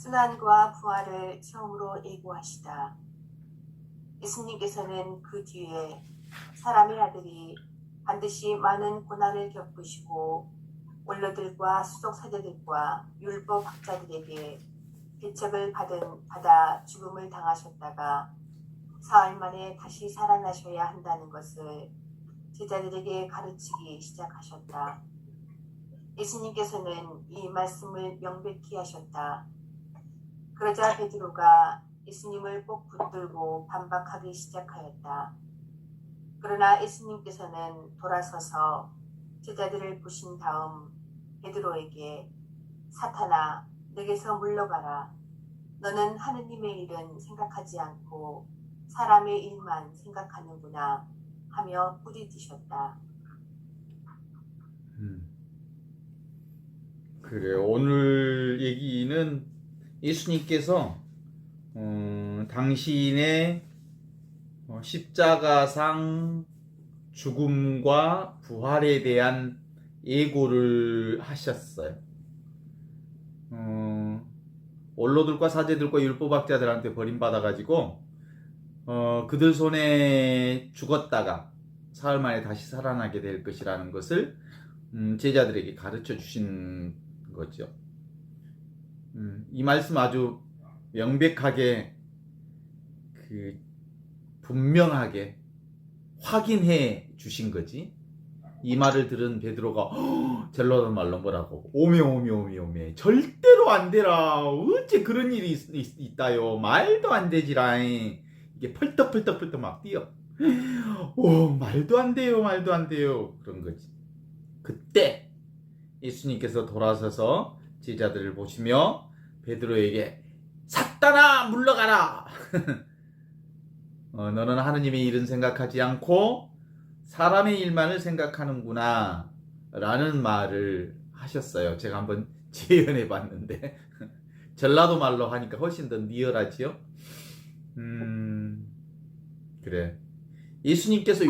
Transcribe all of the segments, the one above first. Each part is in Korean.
순환과 부활을 처음으로 예고하시다. 예수님께서는 그 뒤에 사람의 아들이 반드시 많은 고난을 겪으시고 원로들과 수석사제들과 율법 학자들에게 배척을 받아 죽음을 당하셨다가 사흘 만에 다시 살아나셔야 한다는 것을 제자들에게 가르치기 시작하셨다. 예수님께서는 이 말씀을 명백히 하셨다. 그러자 베드로가 예수님을 꼭 붙들고 반박하기 시작하였다. 그러나 예수님께서는 돌아서서 제자들을 보신 다음 베드로에게 사탄아, 내게서 물러가라. 너는 하느님의 일은 생각하지 않고 사람의 일만 생각하는구나 하며 부딪히셨다. 그래요. 오늘 얘기는 예수님께서 당신의 십자가상 죽음과 부활에 대한 예고를 하셨어요. 원로들과 사제들과 율법학자들한테 버림받아가지고 그들 손에 죽었다가 사흘 만에 다시 살아나게 될 것이라는 것을 제자들에게 가르쳐 주신 거죠. 이 말씀 아주 명백하게 분명하게 확인해 주신 거지. 이 말을 들은 베드로가 젤라도 말로 뭐라고 오메 절대로 안 되라. 어째 그런 일이 있다요. 말도 안 되지라. 이게 펄떡 막 뛰어. 오, 말도 안 돼요 그런 거지. 그때 예수님께서 돌아서서 제자들을 보시며 베드로에게 사탄아 물러가라. 너는 하느님의 일은 생각하지 않고 사람의 일만을 생각하는구나 라는 말을 하셨어요. 제가 한번 재연해 봤는데 전라도 말로 하니까 훨씬 더 리얼하지요. 그래. 예수님께서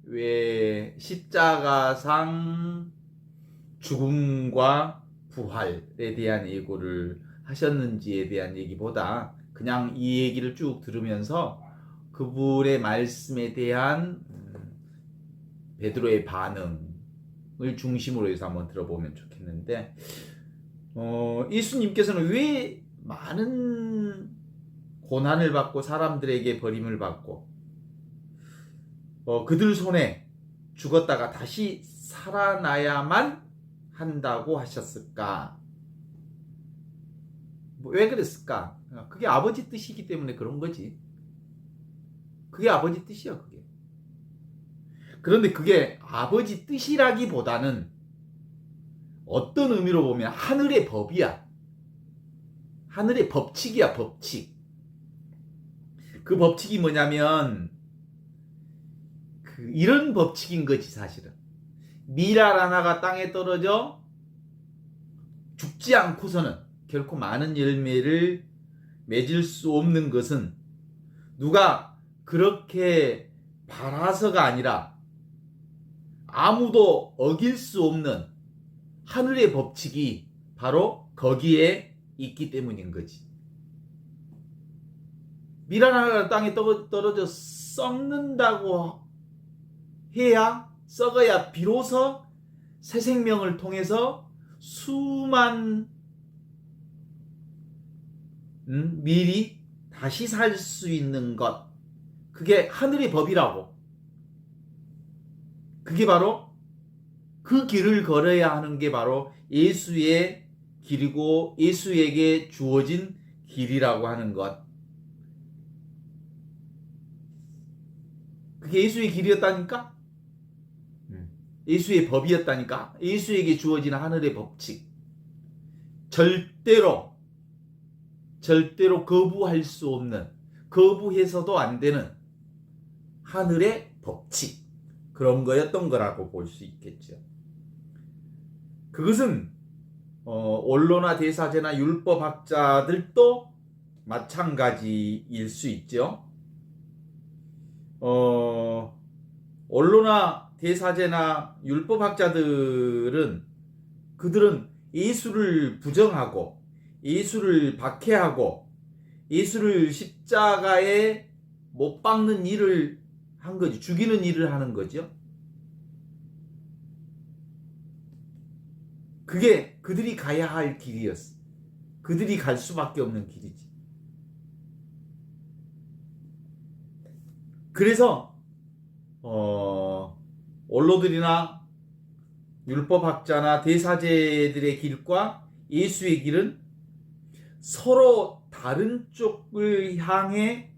왜 십자가상 죽음과 부활에 대한 예고를 하셨는지에 대한 얘기보다 그냥 이 얘기를 쭉 들으면서 그분의 말씀에 대한 베드로의 반응을 중심으로 해서 한번 들어보면 좋겠는데, 예수님께서는 왜 많은 고난을 받고 사람들에게 버림을 받고 그들 손에 죽었다가 다시 살아나야만 한다고 하셨을까? 왜 그랬을까? 그게 아버지 뜻이기 때문에 그런 거지. 그게 아버지 뜻이야, 그게. 그런데 그게 아버지 뜻이라기보다는 어떤 의미로 보면 하늘의 법이야. 하늘의 법칙이야, 법칙. 그 법칙이 뭐냐면 이런 법칙인 거지, 사실은. 밀알 하나가 땅에 떨어져 죽지 않고서는 결코 많은 열매를 맺을 수 없는 것은 누가 그렇게 바라서가 아니라 아무도 어길 수 없는 하늘의 법칙이 바로 거기에 있기 때문인 거지. 밀알 하나가 땅에 떨어져 썩는다고 해야, 썩어야 비로소 새 생명을 통해서 수만 밀이 다시 살 수 있는 것, 그게 하늘의 법이라고. 그게 바로 그 길을 걸어야 하는 게 바로 예수의 길이고 예수에게 주어진 길이라고 하는 것. 그게 예수의 길이었다니까? 예수의 법이었다니까? 예수에게 주어진 하늘의 법칙. 절대로 거부할 수 없는, 거부해서도 안 되는 하늘의 법칙. 그런 거였던 거라고 볼 수 있겠죠. 그것은 원로나 대사제나 율법학자들도 마찬가지일 수 있죠. 원로나 대사제나 율법학자들은 그들은 예수를 부정하고 예수를 박해하고 예수를 십자가에 못 박는 일을 한 거죠. 죽이는 일을 하는 거죠. 그게 그들이 가야 할 길이었어. 그들이 갈 수밖에 없는 길이지. 그래서 원로들이나 율법학자나 대사제들의 길과 예수의 길은 서로 다른 쪽을 향해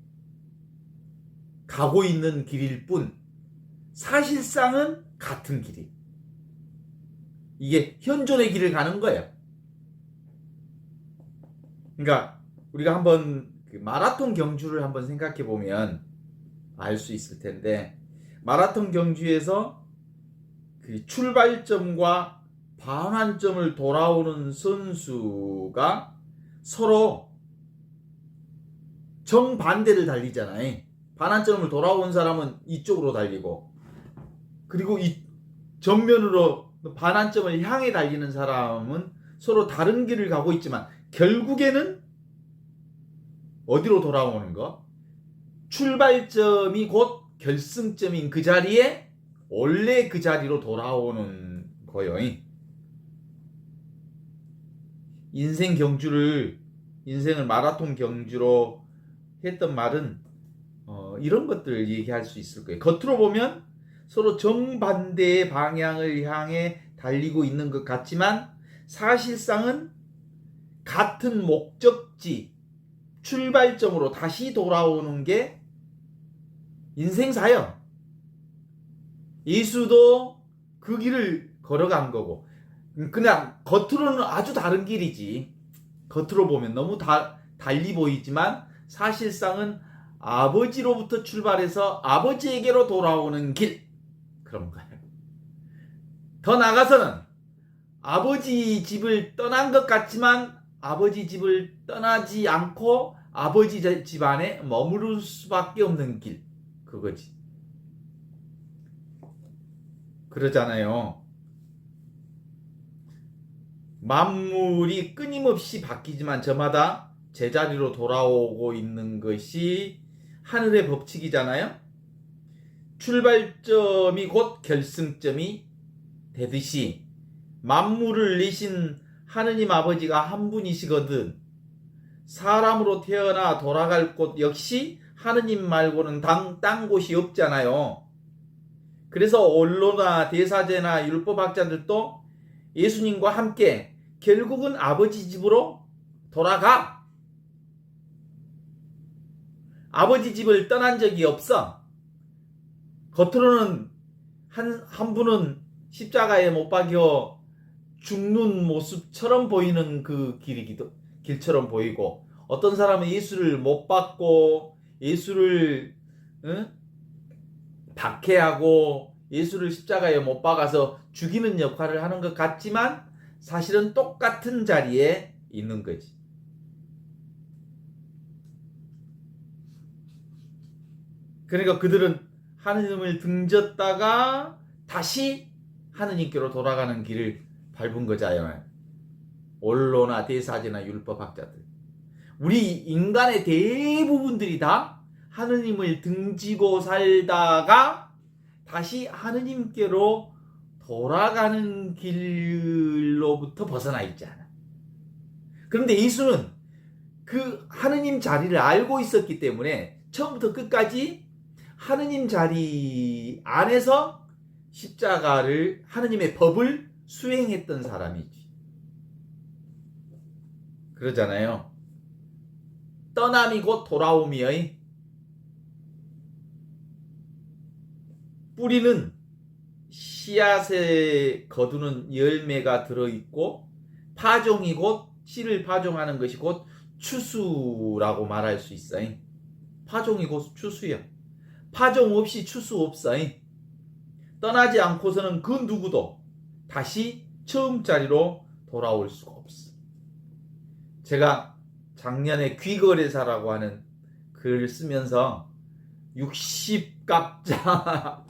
가고 있는 길일 뿐 사실상은 같은 길이. 이게 현존의 길을 가는 거예요. 그러니까 우리가 한번 마라톤 경주를 한번 생각해 보면 알 수 있을 텐데, 마라톤 경주에서 그 출발점과 반환점을 돌아오는 선수가 서로 정반대를 달리잖아요. 반환점을 돌아온 사람은 이쪽으로 달리고, 그리고 이 전면으로 반환점을 향해 달리는 사람은 서로 다른 길을 가고 있지만 결국에는 어디로 돌아오는 거? 출발점이 곧 결승점인 그 자리에 원래 그 자리로 돌아오는 거예요. 인생을 마라톤 경주로 했던 말은 이런 것들을 얘기할 수 있을 거예요. 겉으로 보면 서로 정반대의 방향을 향해 달리고 있는 것 같지만 사실상은 같은 목적지, 출발점으로 다시 돌아오는 게 인생사예요. 예수도 그 길을 걸어간 거고, 그냥 겉으로는 아주 다른 길이지. 겉으로 보면 너무 달리 보이지만 사실상은 아버지로부터 출발해서 아버지에게로 돌아오는 길, 그런 거예요. 더 나아가서는 아버지 집을 떠난 것 같지만 아버지 집을 떠나지 않고 아버지 집 안에 머무를 수밖에 없는 길, 그거지. 그러잖아요. 만물이 끊임없이 바뀌지만 저마다 제자리로 돌아오고 있는 것이 하늘의 법칙이잖아요. 출발점이 곧 결승점이 되듯이 만물을 내신 하느님 아버지가 한 분이시거든 사람으로 태어나 돌아갈 곳 역시 하느님 말고는 딴 곳이 없잖아요. 그래서 원로나 대사제나 율법학자들도 예수님과 함께 결국은 아버지 집으로 돌아가. 아버지 집을 떠난 적이 없어. 겉으로는 한 분은 십자가에 못 박혀 죽는 모습처럼 보이는 그 길처럼 보이고, 어떤 사람은 예수를 못 받고 예수를 박해하고 예수를 십자가에 못 박아서 죽이는 역할을 하는 것 같지만 사실은 똑같은 자리에 있는 거지. 그러니까 그들은 하느님을 등졌다가 다시 하느님께로 돌아가는 길을 밟은 거잖아요. 원로나 대사제나 율법학자들. 우리 인간의 대부분들이 다 하느님을 등지고 살다가 다시 하느님께로 돌아가는 길로부터 벗어나 있잖아. 그런데 예수는 그 하느님 자리를 알고 있었기 때문에 처음부터 끝까지 하느님 자리 안에서 십자가를, 하느님의 법을 수행했던 사람이지. 그러잖아요. 떠남이 곧 돌아옴이의 뿌리는 씨앗에 거두는 열매가 들어있고 파종이 곧 씨를 파종하는 것이 곧 추수라고 말할 수 있어요. 파종이 곧 추수야. 파종 없이 추수 없어. 떠나지 않고서는 그 누구도 다시 처음 자리로 돌아올 수가 없어. 제가 작년에 귀거래사라고 하는 글을 쓰면서 60갑자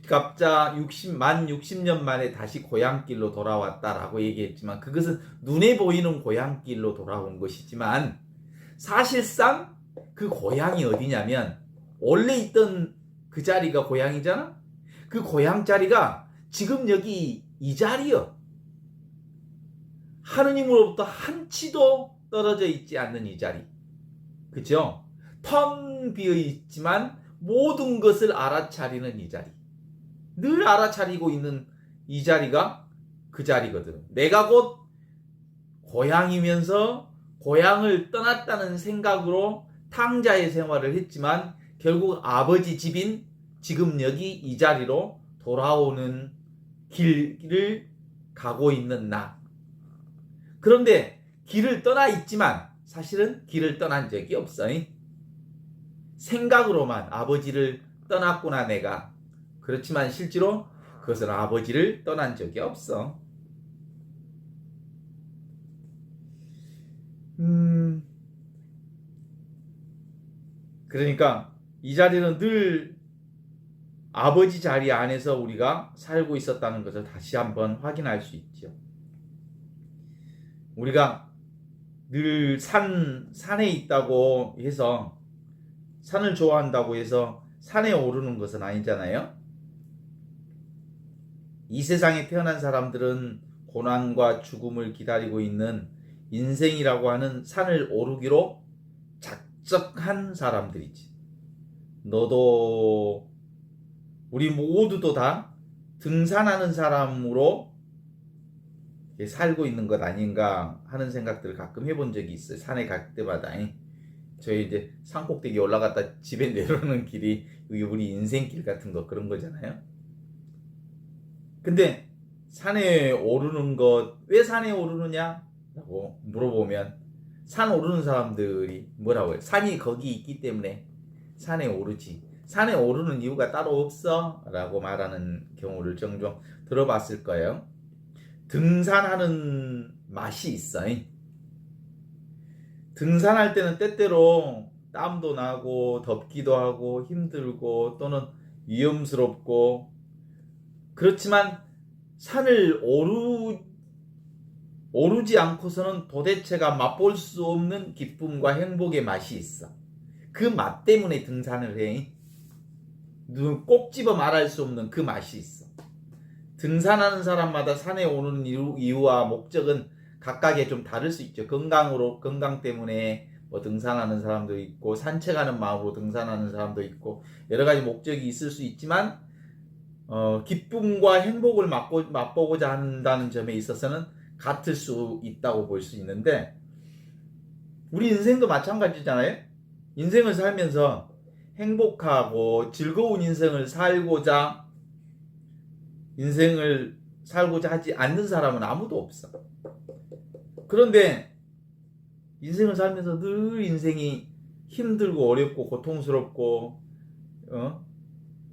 갑자 60년 만에 다시 고향길로 돌아왔다라고 얘기했지만 그것은 눈에 보이는 고향길로 돌아온 것이지만 사실상 그 고향이 어디냐면 원래 있던 그 자리가 고향이잖아. 그 고향 자리가 지금 여기 이 자리여. 하느님으로부터 한 치도 떨어져 있지 않는 이 자리. 그죠? 텅 비어 있지만 모든 것을 알아차리는 이 자리. 늘 알아차리고 있는 이 자리가 그 자리거든. 내가 곧 고향이면서 고향을 떠났다는 생각으로 탕자의 생활을 했지만 결국 아버지 집인 지금 여기 이 자리로 돌아오는 길을 가고 있는 나. 그런데 길을 떠나 있지만 사실은 길을 떠난 적이 없어. 생각으로만 아버지를 떠났구나 내가. 그렇지만 실제로 그것은 아버지를 떠난 적이 없어. 그러니까 이 자리는 늘 아버지 자리 안에서 우리가 살고 있었다는 것을 다시 한번 확인할 수 있죠. 우리가 늘 산에 있다고 해서 산을 좋아한다고 해서 산에 오르는 것은 아니잖아요. 이 세상에 태어난 사람들은 고난과 죽음을 기다리고 있는 인생이라고 하는 산을 오르기로 작정한 사람들이지. 너도 우리 모두도 다 등산하는 사람으로 살고 있는 것 아닌가 하는 생각들을 가끔 해본 적이 있어요. 산에 갈 때마다. 저희 이제 산꼭대기 올라갔다 집에 내려오는 길이 우리 인생길 같은 거 그런 거잖아요. 근데 산에 오르는 것, 왜 산에 오르느냐? 라고 물어보면 산 오르는 사람들이 뭐라고 해요? 산이 거기 있기 때문에 산에 오르지. 산에 오르는 이유가 따로 없어? 라고 말하는 경우를 종종 들어봤을 거예요. 등산하는 맛이 있어. 등산할 때는 때때로 땀도 나고 덥기도 하고 힘들고 또는 위험스럽고 그렇지만 산을 오르지 않고서는 도대체가 맛볼 수 없는 기쁨과 행복의 맛이 있어. 그 맛 때문에 등산을 해. 꼭 집어 말할 수 없는 그 맛이 있어. 등산하는 사람마다 산에 오는 이유와 목적은 각각에 좀 다를 수 있죠. 건강 때문에 뭐 등산하는 사람도 있고 산책하는 마음으로 등산하는 사람도 있고 여러 가지 목적이 있을 수 있지만 기쁨과 행복을 맛보고자 한다는 점에 있어서는 같을 수 있다고 볼 수 있는데 우리 인생도 마찬가지잖아요. 인생을 살면서 행복하고 즐거운 인생을 살고자 하지 않는 사람은 아무도 없어. 그런데 인생을 살면서 늘 인생이 힘들고 어렵고 고통스럽고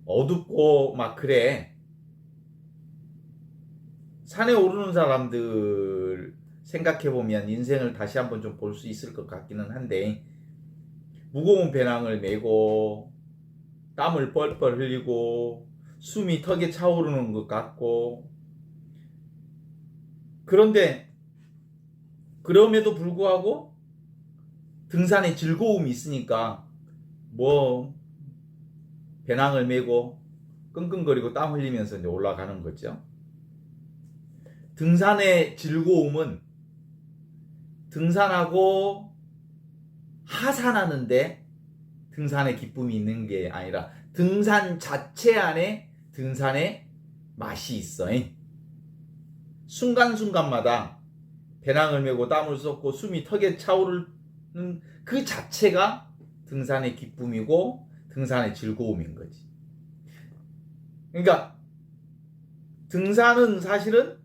어둡고 막 그래. 산에 오르는 사람들 생각해보면 인생을 다시 한번 좀 볼 수 있을 것 같기는 한데 무거운 배낭을 메고 땀을 뻘뻘 흘리고 숨이 턱에 차오르는 것 같고 그런데 그럼에도 불구하고 등산에 즐거움이 있으니까 뭐 배낭을 메고 끙끙거리고 땀 흘리면서 이제 올라가는 거죠. 등산의 즐거움은 등산하고 하산하는데 등산의 기쁨이 있는 게 아니라 등산 자체 안에 등산의 맛이 있어. 순간순간마다 배낭을 메고 땀을 쏟고 숨이 턱에 차오르는 그 자체가 등산의 기쁨이고 등산의 즐거움인 거지. 그러니까 등산은 사실은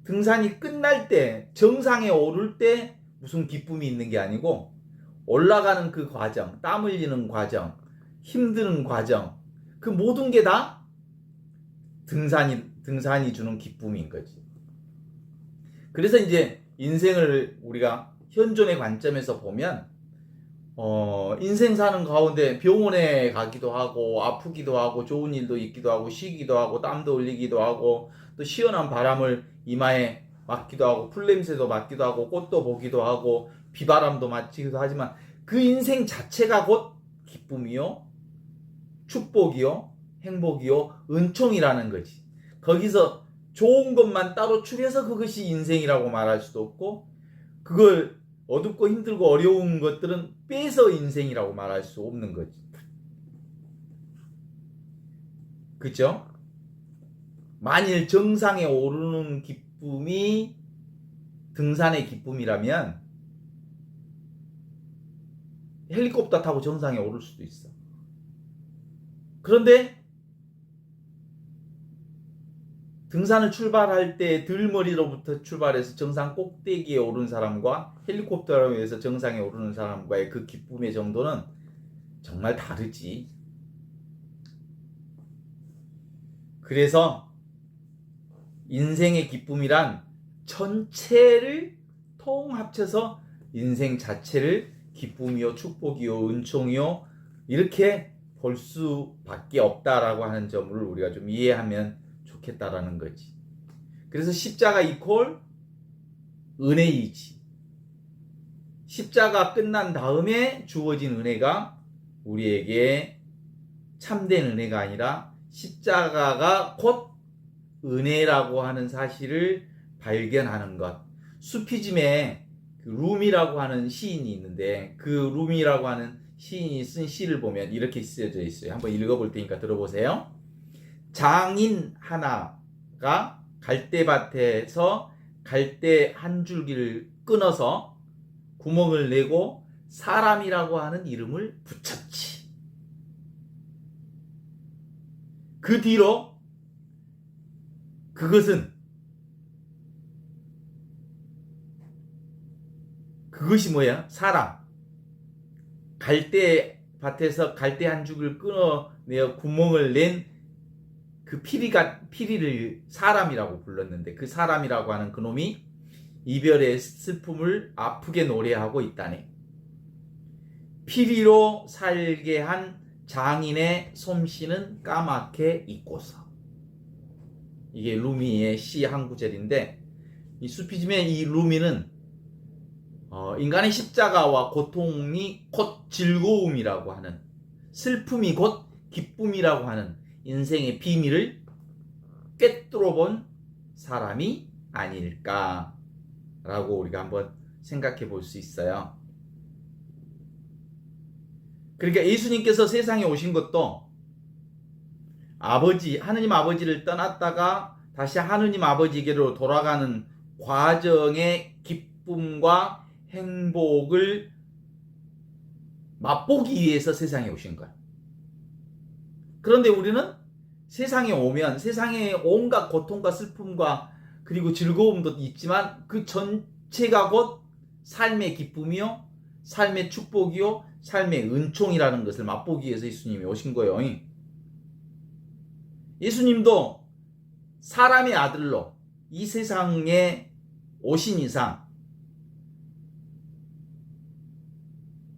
등산이 끝날 때 정상에 오를 때 무슨 기쁨이 있는 게 아니고 올라가는 그 과정, 땀 흘리는 과정, 힘드는 과정 그 모든 게 다 등산이 주는 기쁨인 거지. 그래서 이제 인생을 우리가 현존의 관점에서 보면 인생 사는 가운데 병원에 가기도 하고 아프기도 하고 좋은 일도 있기도 하고 쉬기도 하고 땀도 흘리기도 하고 또 시원한 바람을 이마에 맞기도 하고 풀냄새도 맡기도 하고 꽃도 보기도 하고 비바람도 맞기도 하지만 그 인생 자체가 곧 기쁨이요 축복이요 행복이요 은총이라는 거지. 거기서 좋은 것만 따로 추려서 그것이 인생이라고 말할 수도 없고 그걸 어둡고 힘들고 어려운 것들은 빼서 인생이라고 말할 수 없는 거지. 그죠? 만일 정상에 오르는 기쁨이 등산의 기쁨이라면 헬리콥터 타고 정상에 오를 수도 있어. 그런데 등산을 출발할 때 들머리로부터 출발해서 정상 꼭대기에 오른 사람과 헬리콥터로 해서 정상에 오르는 사람과의 그 기쁨의 정도는 정말 다르지. 그래서 인생의 기쁨이란 전체를 통합쳐서 인생 자체를 기쁨이요 축복이요 은총이요 이렇게 볼 수밖에 없다라고 하는 점을 우리가 좀 이해하면 좋겠다라는 거지. 그래서 십자가 이퀄 은혜이지. 십자가 끝난 다음에 주어진 은혜가 우리에게 참된 은혜가 아니라 십자가가 곧 은혜라고 하는 사실을 발견하는 것. 수피즘에 루미라고 하는 시인이 있는데 그 루미라고 하는 시인이 쓴 시를 보면 이렇게 쓰여져 있어요. 한번 읽어볼 테니까 들어보세요. 장인 하나가 갈대밭에서 갈대 한 줄기를 끊어서 구멍을 내고 사람이라고 하는 이름을 붙였지. 그 뒤로 그것이 뭐야? 사람. 갈대밭에서 갈대 한 줄을 끊어내어 구멍을 낸 그 피리를 사람이라고 불렀는데 그 사람이라고 하는 그놈이 이별의 슬픔을 아프게 노래하고 있다네. 피리로 살게 한 장인의 솜씨는 까맣게 잊고서. 이게 루미의 시 한 구절인데 이 수피즘의 이 루미는 인간의 십자가와 고통이 곧 즐거움이라고 하는 슬픔이 곧 기쁨이라고 하는 인생의 비밀을 꿰뚫어 본 사람이 아닐까라고 우리가 한번 생각해 볼 수 있어요. 그러니까 예수님께서 세상에 오신 것도 하느님 아버지를 떠났다가 다시 하느님 아버지께로 돌아가는 과정의 기쁨과 행복을 맛보기 위해서 세상에 오신 거야. 그런데 우리는 세상에 오면 세상에 온갖 고통과 슬픔과 그리고 즐거움도 있지만 그 전체가 곧 삶의 기쁨이요 삶의 축복이요 삶의 은총이라는 것을 맛보기 위해서 예수님이 오신 거예요. 예수님도 사람의 아들로 이 세상에 오신 이상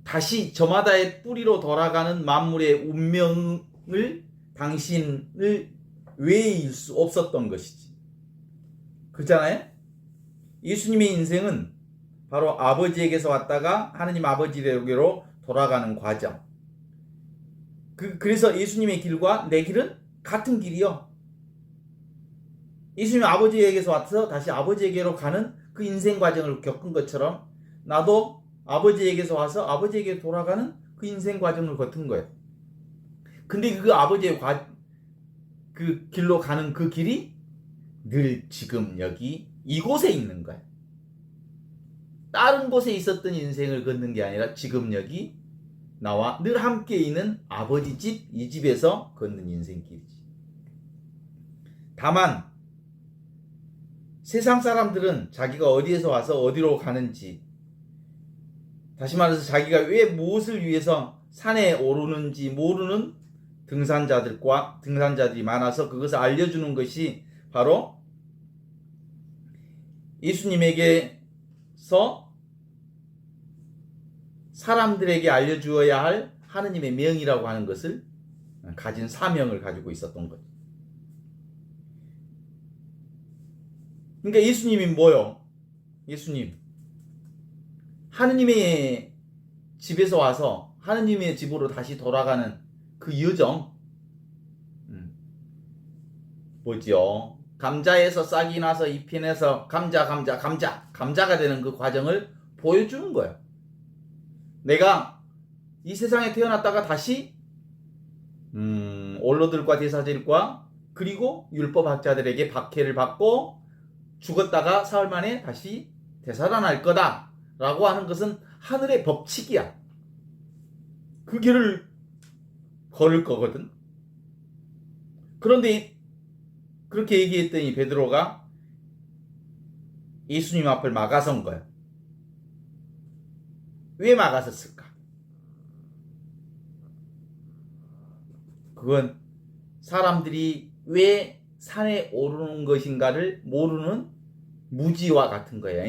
다시 저마다의 뿌리로 돌아가는 만물의 운명을 당신을 외일 수 없었던 것이지. 그렇잖아요? 예수님의 인생은 바로 아버지에게서 왔다가 하느님 아버지에게로 돌아가는 과정. 그래서 예수님의 길과 내 길은 같은 길이요. 예수님이 아버지에게서 와서 다시 아버지에게로 가는 그 인생 과정을 겪은 것처럼 나도 아버지에게서 와서 아버지에게 돌아가는 그 인생 과정을 거친 거예요. 근데 그 아버지의 그 길로 가는 그 길이 늘 지금 여기 이곳에 있는 거예요. 다른 곳에 있었던 인생을 걷는 게 아니라 지금 여기 나와 늘 함께 있는 아버지 집, 이 집에서 걷는 인생길이지. 다만 세상 사람들은 자기가 어디에서 와서 어디로 가는지, 다시 말해서 자기가 왜 무엇을 위해서 산에 오르는지 모르는 등산자들이 많아서 그것을 알려주는 것이 바로 예수님에게서 사람들에게 알려주어야 할 하느님의 명이라고 하는 것을 가진 사명을 가지고 있었던 거죠. 그러니까 예수님이 뭐요? 예수님 하느님의 집에서 와서 하느님의 집으로 다시 돌아가는 그 여정, 뭐지요? 감자에서 싹이 나서 잎이 나서 감자가 되는 그 과정을 보여주는 거예요. 내가 이 세상에 태어났다가 다시 원로들과 대사들과 그리고 율법학자들에게 박해를 받고 죽었다가 사흘 만에 다시 되살아날 거다 라고 하는 것은 하늘의 법칙이야. 그 길을 걸을 거거든. 그런데 그렇게 얘기했더니 베드로가 예수님 앞을 막아선 거야. 왜 막아섰을까? 그건 사람들이 왜 산에 오르는 것인가를 모르는 무지와 같은 거야.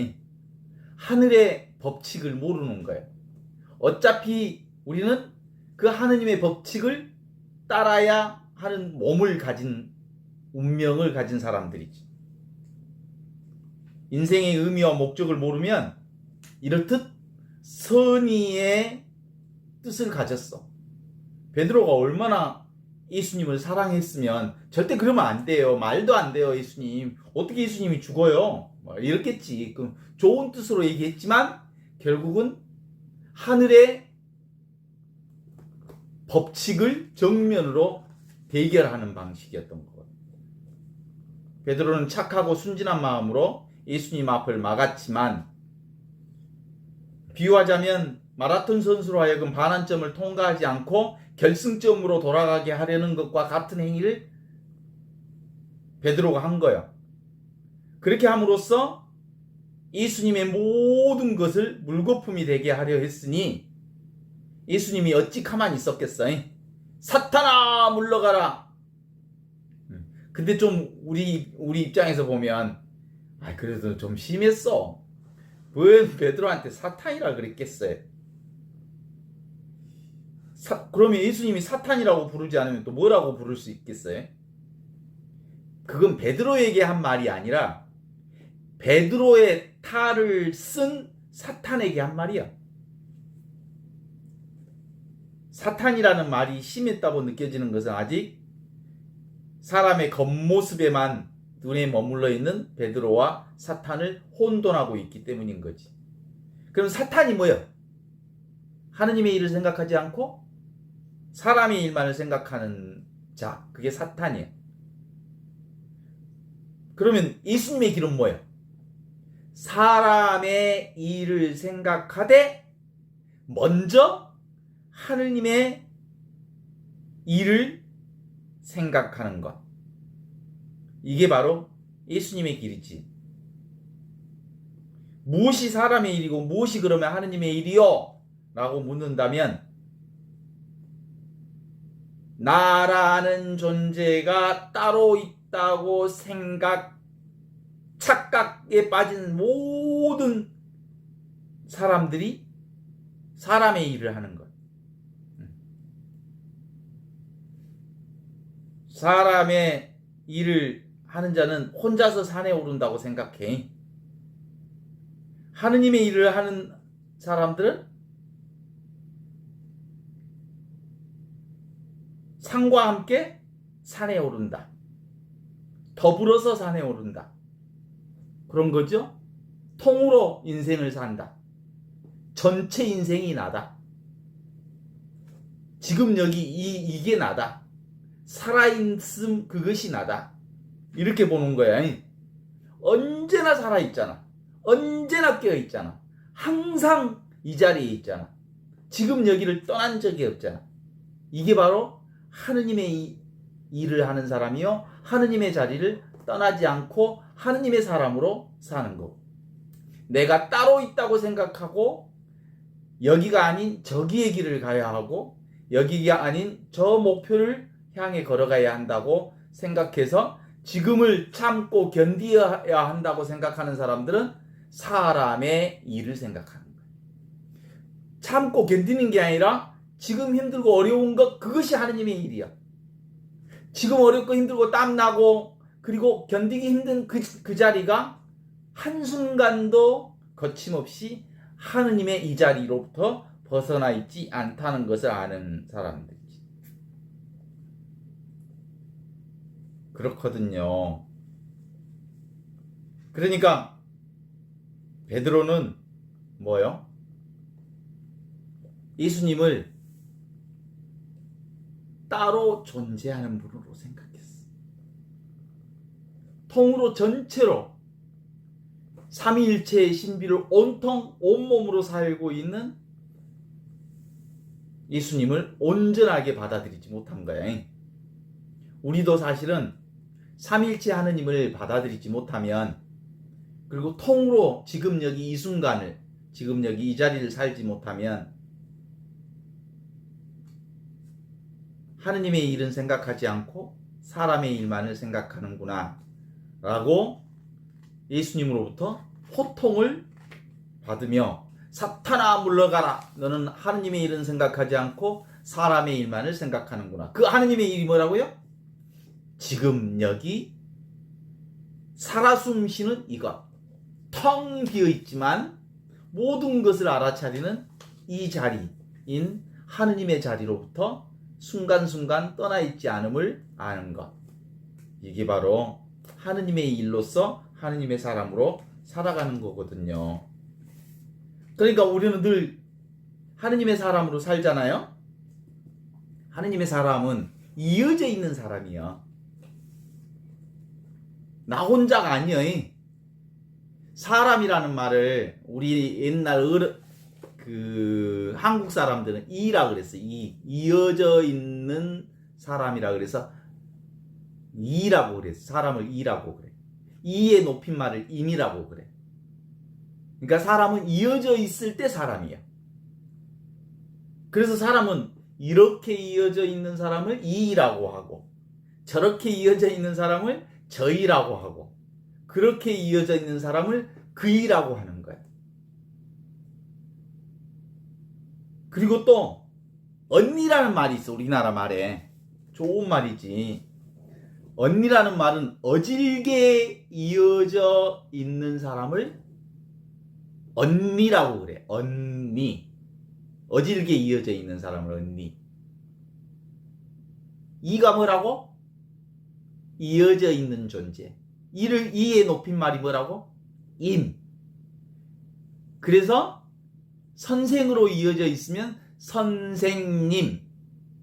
하늘의 법칙을 모르는 거야. 어차피 우리는 그 하느님의 법칙을 따라야 하는 몸을 가진 운명을 가진 사람들이지. 인생의 의미와 목적을 모르면 이렇듯 선의의 뜻을 가졌어. 베드로가 얼마나 예수님을 사랑했으면 절대 그러면 안 돼요. 말도 안 돼요. 예수님. 어떻게 예수님이 죽어요? 이렇겠지. 그 좋은 뜻으로 얘기했지만 결국은 하늘의 법칙을 정면으로 대결하는 방식이었던 거예요. 베드로는 착하고 순진한 마음으로 예수님 앞을 막았지만 비유하자면 마라톤 선수로 하여금 반환점을 통과하지 않고 결승점으로 돌아가게 하려는 것과 같은 행위를 베드로가 한 거예요. 그렇게 함으로써 예수님의 모든 것을 물거품이 되게 하려 했으니 예수님이 어찌 가만히 있었겠어요? 사탄아 물러가라. 근데 좀 우리 입장에서 보면 그래도 좀 심했어. 왜 베드로한테 사탄이라 그랬겠어요? 그러면 예수님이 사탄이라고 부르지 않으면 또 뭐라고 부를 수 있겠어요? 그건 베드로에게 한 말이 아니라 베드로의 탈을 쓴 사탄에게 한 말이야. 사탄이라는 말이 심했다고 느껴지는 것은 아직 사람의 겉모습에만 눈에 머물러 있는 베드로와 사탄을 혼돈하고 있기 때문인 거지. 그럼 사탄이 뭐예요? 하느님의 일을 생각하지 않고 사람의 일만을 생각하는 자, 그게 사탄이에요. 그러면 예수님의 길은 뭐예요? 사람의 일을 생각하되 먼저 하느님의 일을 생각하는 것. 이게 바로 예수님의 길이지. 무엇이 사람의 일이고 무엇이 그러면 하느님의 일이요? 라고 묻는다면 나라는 존재가 따로 있다고 착각에 빠진 모든 사람들이 사람의 일을 하는 것. 사람의 일을 하는 자는 혼자서 산에 오른다고 생각해. 하느님의 일을 하는 사람들은 산과 함께 산에 오른다. 더불어서 산에 오른다. 그런 거죠? 통으로 인생을 산다. 전체 인생이 나다. 지금 여기 이게 나다. 살아있음 그것이 나다. 이렇게 보는 거야. 언제나 살아있잖아. 언제나 깨어있잖아. 항상 이 자리에 있잖아. 지금 여기를 떠난 적이 없잖아. 이게 바로 하느님의 일을 하는 사람이요. 하느님의 자리를 떠나지 않고 하느님의 사람으로 사는 거고. 내가 따로 있다고 생각하고 여기가 아닌 저기의 길을 가야 하고 여기가 아닌 저 목표를 향해 걸어가야 한다고 생각해서 지금을 참고 견디어야 한다고 생각하는 사람들은 사람의 일을 생각하는 거예요. 참고 견디는 게 아니라 지금 힘들고 어려운 것, 그것이 하느님의 일이야. 지금 어렵고 힘들고 땀나고 그리고 견디기 힘든 그 자리가 한순간도 거침없이 하느님의 이 자리로부터 벗어나 있지 않다는 것을 아는 사람들이지. 그렇거든요. 그러니까 베드로는 뭐요? 예수님을 따로 존재하는 분으로 생각했어. 통으로 전체로 삼위일체의 신비를 온통 온몸으로 살고 있는 예수님을 온전하게 받아들이지 못한 거야. 우리도 사실은 삼위일체 하느님을 받아들이지 못하면, 그리고 통으로 지금 여기 이 순간을, 지금 여기 이 자리를 살지 못하면 하느님의 일은 생각하지 않고 사람의 일만을 생각하는구나 라고 예수님으로부터 호통을 받으며, 사탄아 물러가라, 너는 하느님의 일은 생각하지 않고 사람의 일만을 생각하는구나. 그 하느님의 일이 뭐라고요? 지금 여기 살아 숨쉬는 이것, 텅 비어있지만 모든 것을 알아차리는 이 자리인 하느님의 자리로부터 순간순간 떠나 있지 않음을 아는 것, 이게 바로 하느님의 일로서 하느님의 사람으로 살아가는 거거든요. 그러니까 우리는 늘 하느님의 사람으로 살잖아요. 하느님의 사람은 이어져 있는 사람이야. 나 혼자가 아니야. 사람이라는 말을 우리 옛날 한국 사람들은 이라 그랬어. 이어져 있는 사람이라 그래서 이라고 그랬어. 사람을 이라고 그래. 이의 높임말을 인이라고 그래. 그러니까 사람은 이어져 있을 때 사람이야. 그래서 사람은 이렇게 이어져 있는 사람을 이라고 하고, 저렇게 이어져 있는 사람을 저이라고 하고, 그렇게 이어져 있는 사람을 그이라고 하는 거야. 그리고 또 언니라는 말이 있어. 우리나라 말에 좋은 말이지. 언니라는 말은 어질게 이어져 있는 사람을 언니라고 그래. 언니. 어질게 이어져 있는 사람을 언니. 이가 뭐라고? 이어져 있는 존재. 이의 높임말이 뭐라고? 인. 그래서 선생으로 이어져 있으면 선생님,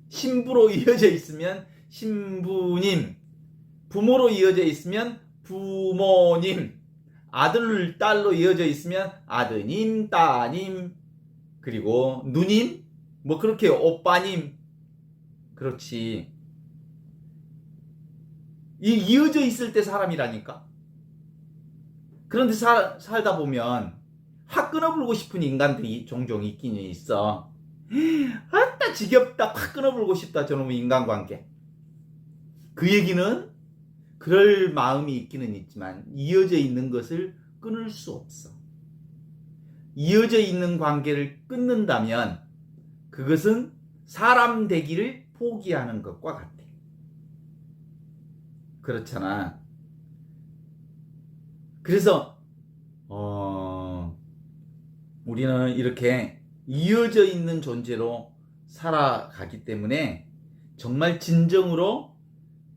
신부로 이어져 있으면 신부님, 부모로 이어져 있으면 부모님, 아들, 딸로 이어져 있으면 아드님, 따님, 그리고 누님, 뭐 그렇게 오빠님. 그렇지. 이어져 있을 때 사람이라니까. 그런데 살다 보면 확 끊어불고 싶은 인간들이 종종 있긴 있어. 아따 지겹다, 확 끊어불고 싶다, 저놈의 인간관계. 그 얘기는 그럴 마음이 있기는 있지만 이어져 있는 것을 끊을 수 없어. 이어져 있는 관계를 끊는다면 그것은 사람 되기를 포기하는 것과 같아. 그렇잖아. 그래서 우리는 이렇게 이어져 있는 존재로 살아가기 때문에 정말 진정으로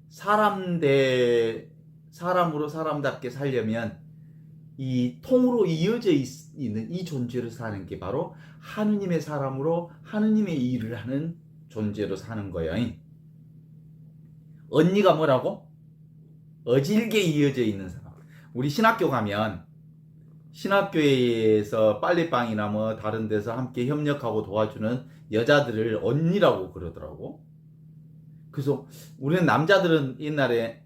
사람으로 사람답게 살려면 이 통으로 이어져 있는 이 존재로 사는 게 바로 하느님의 사람으로 하느님의 일을 하는 존재로 사는 거야. 언니가 뭐라고? 어질게 이어져 있는 사람. 우리 신학교 가면 신학교에서 빨래방이나 뭐 다른 데서 함께 협력하고 도와주는 여자들을 언니라고 그러더라고. 그래서 우리는 남자들은 옛날에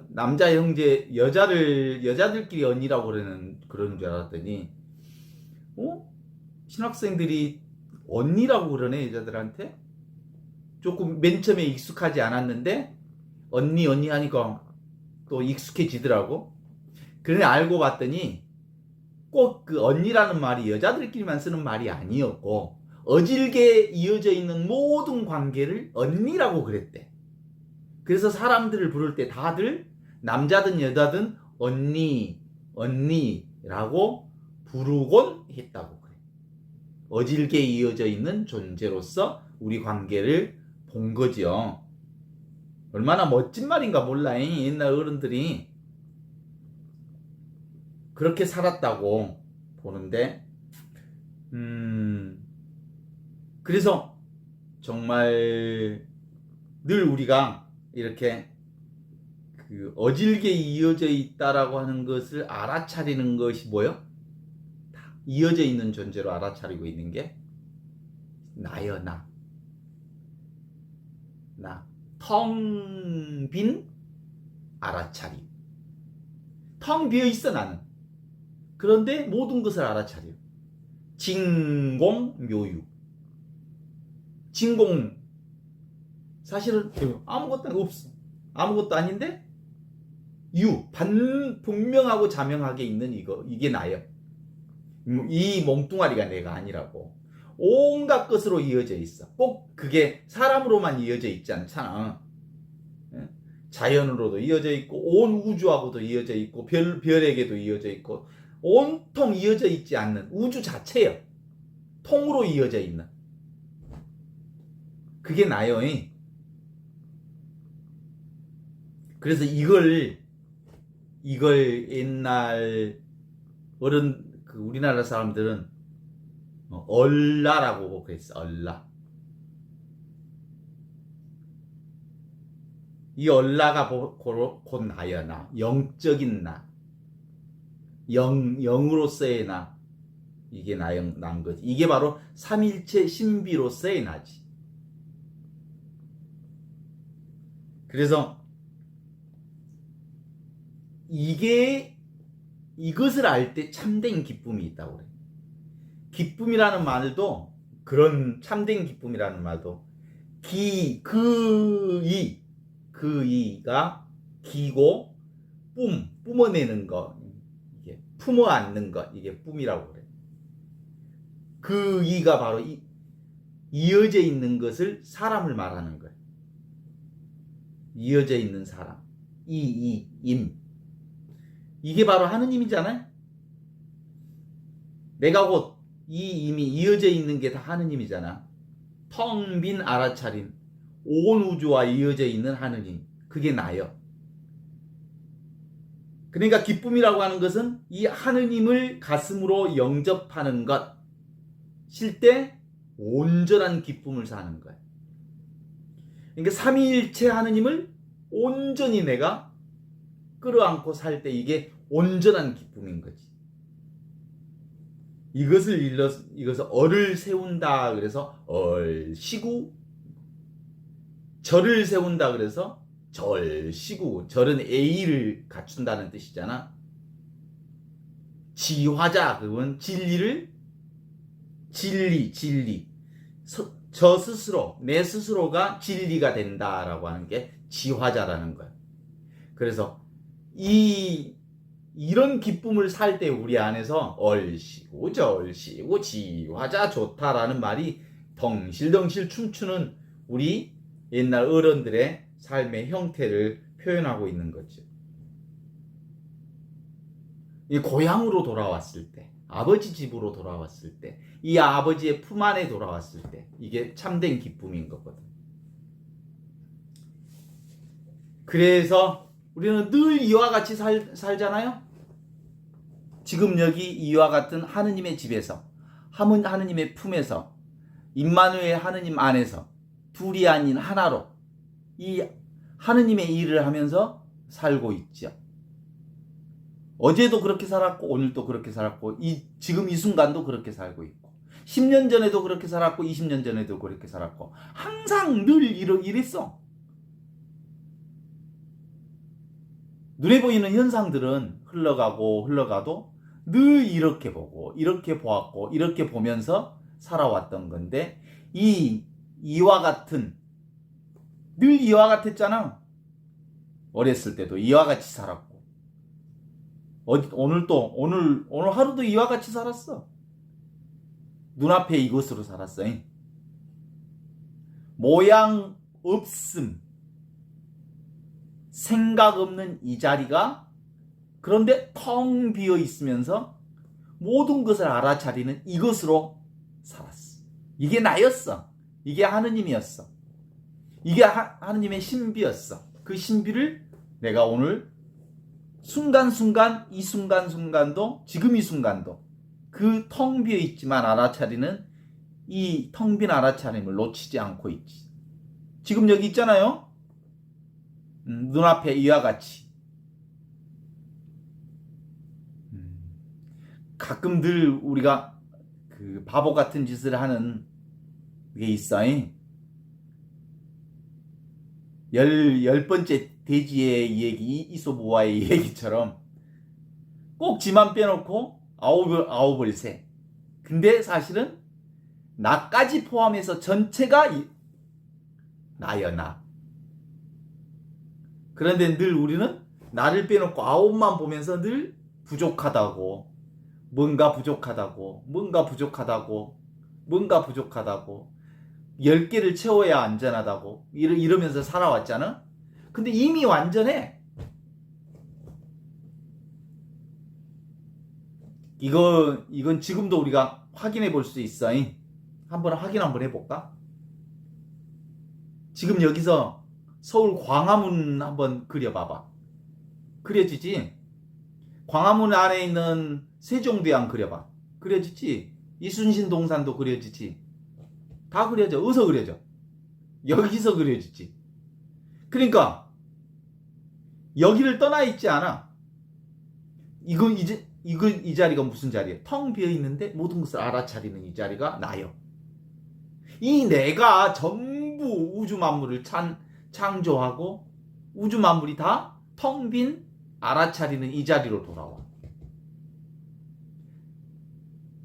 남자 형제 여자들끼리 언니라고 그러는 줄 알았더니 신학생들이 언니라고 그러네, 여자들한테. 조금 맨 처음에 익숙하지 않았는데 언니 하니까 또 익숙해지더라고. 그러니 알고 봤더니 꼭 그 언니라는 말이 여자들끼리만 쓰는 말이 아니었고 어질게 이어져 있는 모든 관계를 언니라고 그랬대. 그래서 사람들을 부를 때 다들 남자든 여자든 언니, 언니라고 부르곤 했다고 그래. 어질게 이어져 있는 존재로서 우리 관계를 본 거죠. 얼마나 멋진 말인가 몰라. 옛날 어른들이 그렇게 살았다고 보는데, 그래서 정말 늘 우리가 이렇게 그 어질게 이어져 있다라고 하는 것을 알아차리는 것이 뭐요? 이어져 있는 존재로 알아차리고 있는 게 나요, 나. 텅 빈 알아차림. 텅 비어 있어, 나는. 그런데 모든 것을 알아차려. 진공묘유. 진공. 사실은 아무것도 없어. 아무것도 아닌데 분명하고 자명하게 있는 이게 나예요. 이 몽뚱아리가 내가 아니라고. 온갖 것으로 이어져 있어. 꼭 그게 사람으로만 이어져 있지 않잖아. 자연으로도 이어져 있고 온 우주하고도 이어져 있고 별에게도 이어져 있고 온통 이어져 있지 않는 우주 자체예요. 통으로 이어져 있는. 그게 나요. 그래서 이걸 옛날 우리나라 사람들은 얼라라고 그랬어. 얼라. 이 얼라가 곧 나야, 나. 영적인 나. 영으로서의 나. 이게 난 거지. 이게 바로 삼일체 신비로서의 나지. 그래서 이것을 알 때 참된 기쁨이 있다고 그래. 기쁨이라는 말도, 그런 참된 기쁨이라는 말도 그 이가 기고 뿜어내는 거, 이게 품어 안는 것, 이게 뿜이라고 그래. 그 이가 바로 이어져 있는 것을 사람을 말하는 거야. 이어져 있는 사람, 임. 이게 바로 하느님이잖아요. 내가 곧 이 임이 이어져 있는 게 다 하느님이잖아. 텅 빈 알아차림, 온 우주와 이어져 있는 하느님, 그게 나요. 그러니까 기쁨이라고 하는 것은 이 하느님을 가슴으로 영접하는 것일 때 온전한 기쁨을 사는 거예요. 그러니까 삼위일체 하느님을 온전히 내가 끌어안고 살 때 이게 온전한 기쁨인 거지. 이것을 얼을 세운다 그래서 얼시구, 절을 세운다 그래서 절시구. 절은 A를 갖춘다는 뜻이잖아. 지화자, 그건 진리. 저 스스로, 내 스스로가 진리가 된다라고 하는 게 지화자라는 거야. 그래서 이런 기쁨을 살 때 우리 안에서 얼씨구 절씨구 지화자 좋다라는 말이 덩실덩실 춤추는 우리 옛날 어른들의 삶의 형태를 표현하고 있는 거죠. 이 고향으로 돌아왔을 때, 아버지 집으로 돌아왔을 때, 이 아버지의 품 안에 돌아왔을 때, 이게 참된 기쁨인 거거든. 그래서 우리는 늘 이와 같이 살잖아요. 지금 여기 이와 같은 하느님의 집에서, 하느님의 품에서, 임마누엘 하느님 안에서 둘이 아닌 하나로 이 하느님의 일을 하면서 살고 있죠. 어제도 그렇게 살았고 오늘도 그렇게 살았고 지금 이 순간도 그렇게 살고 있고 10년 전에도 그렇게 살았고 20년 전에도 그렇게 살았고 항상 늘 이랬어. 눈에 보이는 현상들은 흘러가도 늘 이렇게 보고 이렇게 보았고 이렇게 보면서 살아왔던 건데 이와 같은, 늘 이와 같았잖아. 어렸을 때도 이와 같이 살았고 오늘 하루도 이와 같이 살았어. 눈앞에 이것으로 살았어. 모양 없음, 생각 없는 이 자리가 그런데 텅 비어 있으면서 모든 것을 알아차리는 이것으로 살았어. 이게 나였어. 이게 하느님이었어. 이게 하느님의 신비였어. 그 신비를 내가 오늘 순간순간, 이 순간순간도, 지금 이 순간도 그 텅 비어 있지만 알아차리는 이 텅 빈 알아차림을 놓치지 않고 있지. 지금 여기 있잖아요. 눈앞에 이와 같이. 가끔 늘 우리가 그 바보 같은 짓을 하는 게 있어. 열 번째 돼지의 얘기, 이소부와의 얘기처럼 꼭 지만 빼놓고 아홉을 세. 근데 사실은 나까지 포함해서 전체가 나여, 나. 그런데 늘 우리는 나를 빼놓고 아홉만 보면서 늘 부족하다고, 뭔가 부족하다고, 10개를 채워야 안전하다고 이러면서 살아왔잖아. 근데 이미 완전해. 이건 지금도 우리가 확인해 볼 수 있어. 확인 한번 해볼까? 지금 여기서 서울 광화문 한번 그려봐봐. 그려지지? 광화문 안에 있는 세종대왕 그려봐. 그려지지? 이순신 동산도 그려지지? 다 그려져. 어디서 그려져? 여기서 그려지지. 그러니까 여기를 떠나 있지 않아. 이 자리가 무슨 자리야? 텅 비어 있는데 모든 것을 알아차리는 이 자리가 나요. 이 내가 전부 우주 만물을 창조하고 우주 만물이 다 텅 빈 알아차리는 이 자리로 돌아와.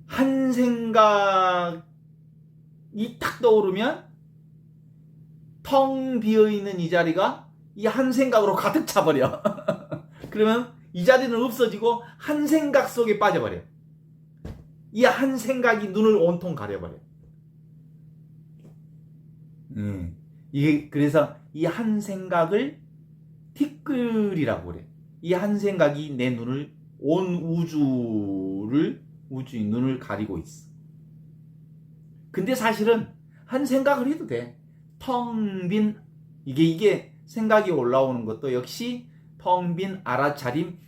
한 생각이 탁 떠오르면 텅 비어있는 이 자리가 이 한 생각으로 가득 차버려. 그러면 이 자리는 없어지고 한 생각 속에 빠져버려. 이 한 생각이 눈을 온통 가려버려. 이게 그래서 이 한 생각을 티끌이라고 그래. 이 한 생각이 내 눈을 온 우주의 눈을 가리고 있어. 근데 사실은 한 생각을 해도 돼. 텅 빈 이게 생각이 올라오는 것도 역시 텅 빈 알아차림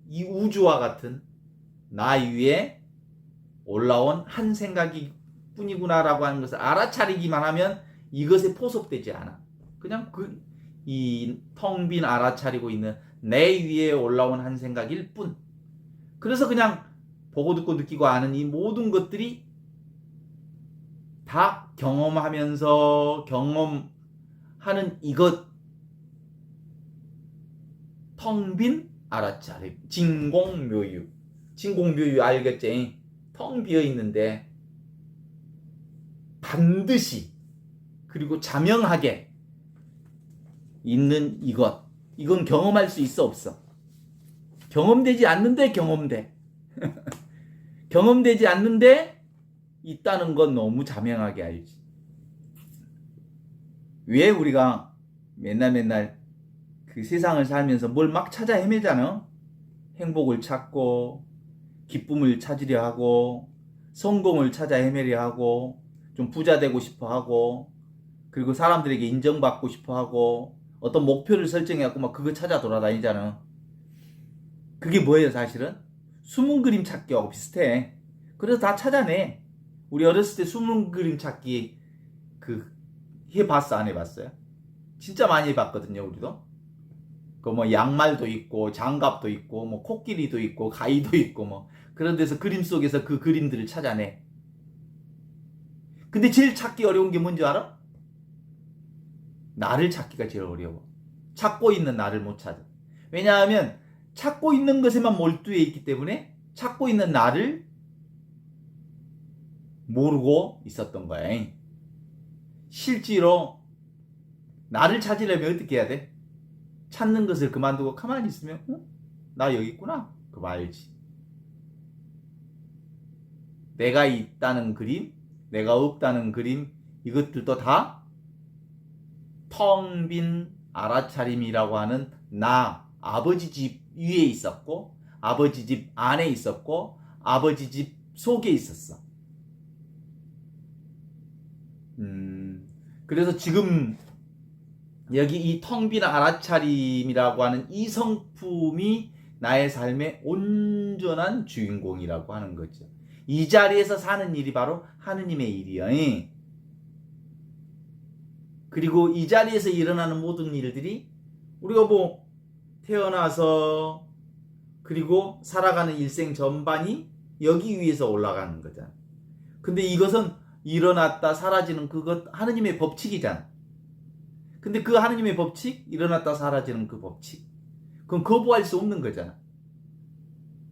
이 우주와 같은 나 위에 올라온 한 생각이 뿐이구나라고 하는 것을 알아차리기만 하면 이것에 포섭되지 않아. 그냥 이 텅 빈 알아차리고 있는 내 위에 올라온 한 생각일 뿐. 그래서 그냥 보고 듣고 느끼고 아는 이 모든 것들이 다 경험하면서 경험하는 이것 텅 빈 알아차림. 진공묘유 알겠지? 텅 비어 있는데 반드시 그리고 자명하게 있는 이건 경험할 수 있어 없어? 경험되지 않는데 경험돼. 경험되지 않는데 있다는 건 너무 자명하게 알지. 왜 우리가 맨날 그 세상을 살면서 뭘 막 찾아 헤매잖아. 행복을 찾고 기쁨을 찾으려 하고 성공을 찾아 헤매려 하고 좀 부자 되고 싶어 하고 그리고 사람들에게 인정받고 싶어 하고 어떤 목표를 설정해갖고 막 그거 찾아 돌아다니잖아. 그게 뭐예요 사실은? 숨은 그림 찾기하고 비슷해. 그래서 다 찾아내. 우리 어렸을 때 숨은 그림 찾기 해봤어 안 해봤어요? 진짜 많이 해봤거든요 우리도. 그 뭐 양말도 있고 장갑도 있고 뭐 코끼리도 있고 가위도 있고 뭐 그런 데서 그림 속에서 그 그림들을 찾아내. 근데 제일 찾기 어려운 게 뭔지 알아? 나를 찾기가 제일 어려워. 찾고 있는 나를 못 찾아. 왜냐하면 찾고 있는 것에만 몰두해 있기 때문에 찾고 있는 나를 모르고 있었던 거야. 실제로 나를 찾으려면 어떻게 해야 돼? 찾는 것을 그만두고 가만히 있으면 나 여기 있구나. 그거 알지. 내가 있다는 그림, 내가 없다는 그림, 이것들도 다 텅 빈 알아차림이라고 하는 나, 아버지 집 위에 있었고, 아버지 집 안에 있었고, 아버지 집 속에 있었어. 그래서 지금 여기 이 텅 빈 알아차림이라고 하는 이 성품이 나의 삶의 온전한 주인공이라고 하는 거죠. 이 자리에서 사는 일이 바로 하느님의 일이야. 그리고 이 자리에서 일어나는 모든 일들이 우리가 뭐 태어나서 그리고 살아가는 일생 전반이 여기 위에서 올라가는 거잖아. 근데 이것은 일어났다 사라지는 그것 하느님의 법칙이잖아. 근데 그 하느님의 법칙, 일어났다 사라지는 그 법칙, 그건 거부할 수 없는 거잖아.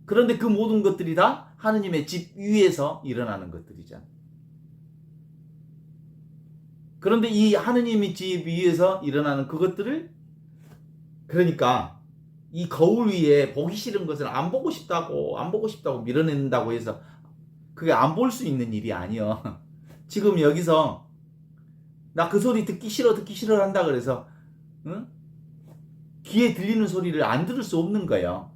그런데 그 모든 것들이 다 하느님의 집 위에서 일어나는 것들이잖아. 그런데 이 하느님의 집 위에서 일어나는 그것들을, 그러니까 이 거울 위에 보기 싫은 것을 안 보고 싶다고 밀어낸다고 해서 그게 안 볼 수 있는 일이 아니야. 지금 여기서 나 그 소리 듣기 싫어 한다 그래서 응? 귀에 들리는 소리를 안 들을 수 없는 거예요.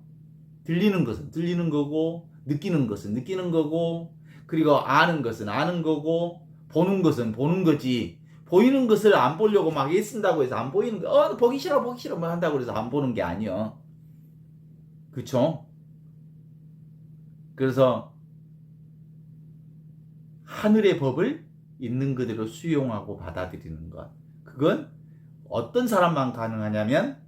들리는 것은 들리는 거고, 느끼는 것은 느끼는 거고, 그리고 아는 것은 아는 거고, 보는 것은 보는 거지. 보이는 것을 안 보려고 막 애쓴다고 해서 안 보이는 거, 보기 싫어 뭐 한다고 해서 안 보는 게 아니야. 그쵸? 그래서 하늘의 법을 있는 그대로 수용하고 받아들이는 것. 그건 어떤 사람만 가능하냐면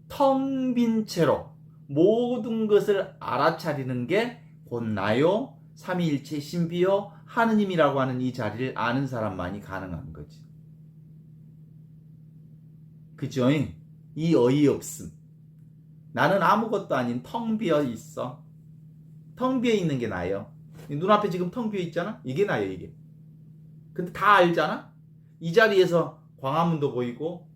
텅 빈 채로 모든 것을 알아차리는 게 곧 나요, 삼위일체 신비요 하느님이라고 하는 이 자리를 아는 사람만이 가능한 거지. 그죠? 이 어이없음. 나는 아무것도 아닌 텅 비어 있어. 텅 비어 있는 게 나예요. 눈앞에 지금 텅 비어 있잖아? 이게 나예요, 이게. 근데 다 알잖아? 이 자리에서 광화문도 보이고,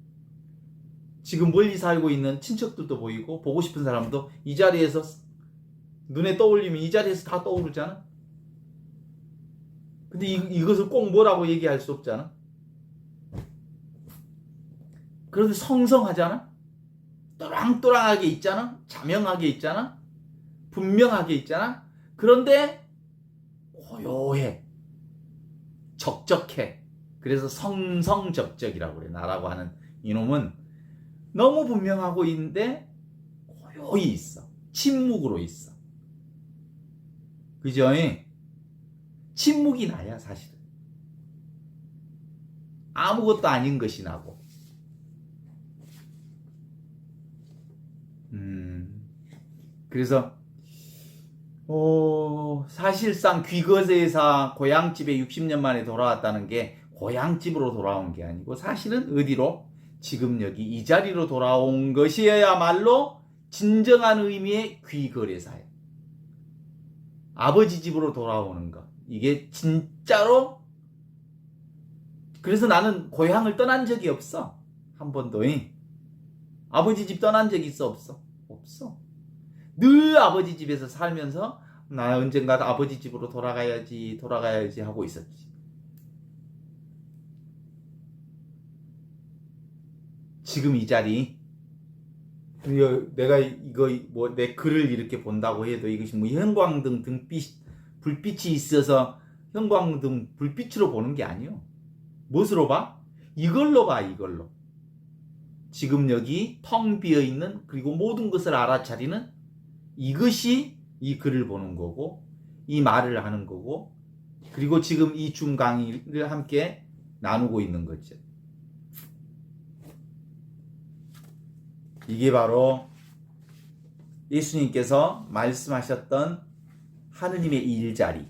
지금 멀리 살고 있는 친척들도 보이고, 보고 싶은 사람도 이 자리에서 눈에 떠올리면 이 자리에서 다 떠오르잖아? 근데 이것을 꼭 뭐라고 얘기할 수 없잖아? 그런데 성성하잖아? 또랑또랑하게 있잖아? 자명하게 있잖아? 분명하게 있잖아? 그런데 고요해. 적적해. 그래서 성성적적이라고 그래. 나라고 하는 이놈은 너무 분명하고 있는데 고요히 있어. 침묵으로 있어. 그죠? 침묵이 나야 사실은. 아무것도 아닌 것이 나고. 그래서 사실상 귀거제사 고향집에 60년 만에 돌아왔다는 게 고향집으로 돌아온 게 아니고 사실은 어디로? 지금 여기 이 자리로 돌아온 것이야말로 진정한 의미의 귀거래사예요. 아버지 집으로 돌아오는 것. 이게 진짜로. 그래서 나는 고향을 떠난 적이 없어. 한 번도. 아버지 집 떠난 적이 있어? 없어? 없어. 늘 아버지 집에서 살면서 나 언젠가 아버지 집으로 돌아가야지 하고 있었지. 지금 이 자리, 내가 이거 뭐 내 글을 이렇게 본다고 해도 이것이 뭐 형광등 불빛이 있어서 형광등 불빛으로 보는 게 아니요. 무엇으로 봐? 이걸로 봐, 이걸로. 지금 여기 텅 비어 있는, 그리고 모든 것을 알아차리는 이것이 이 글을 보는 거고, 이 말을 하는 거고, 그리고 지금 이 줌 강의를 함께 나누고 있는 거죠. 이게 바로 예수님께서 말씀하셨던 하느님의 일자리.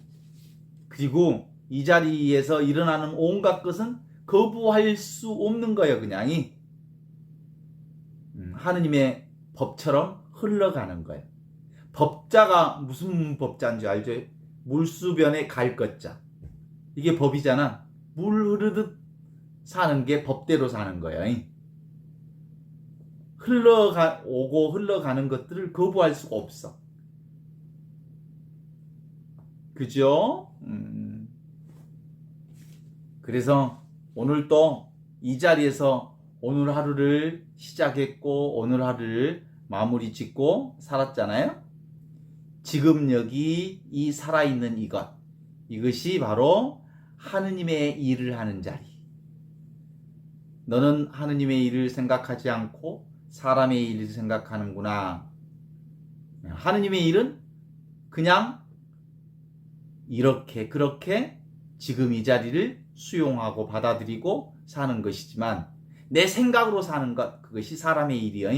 그리고 이 자리에서 일어나는 온갖 것은 거부할 수 없는 거예요, 그냥. 하느님의 법처럼 흘러가는 거예요. 법자가 무슨 법자인지 알죠? 물수변에 갈 것자. 이게 법이잖아. 물 흐르듯 사는 게 법대로 사는 거예요. 오고 흘러가는 것들을 거부할 수가 없어. 그죠? 그래서 오늘도 이 자리에서 오늘 하루를 시작했고 오늘 하루를 마무리 짓고 살았잖아요. 지금 여기 이 살아있는 이것이 바로 하느님의 일을 하는 자리. 너는 하느님의 일을 생각하지 않고 사람의 일을 생각하는구나. 하느님의 일은 그냥 이렇게 그렇게 지금 이 자리를 수용하고 받아들이고 사는 것이지만 내 생각으로 사는 것, 그것이 사람의 일이여.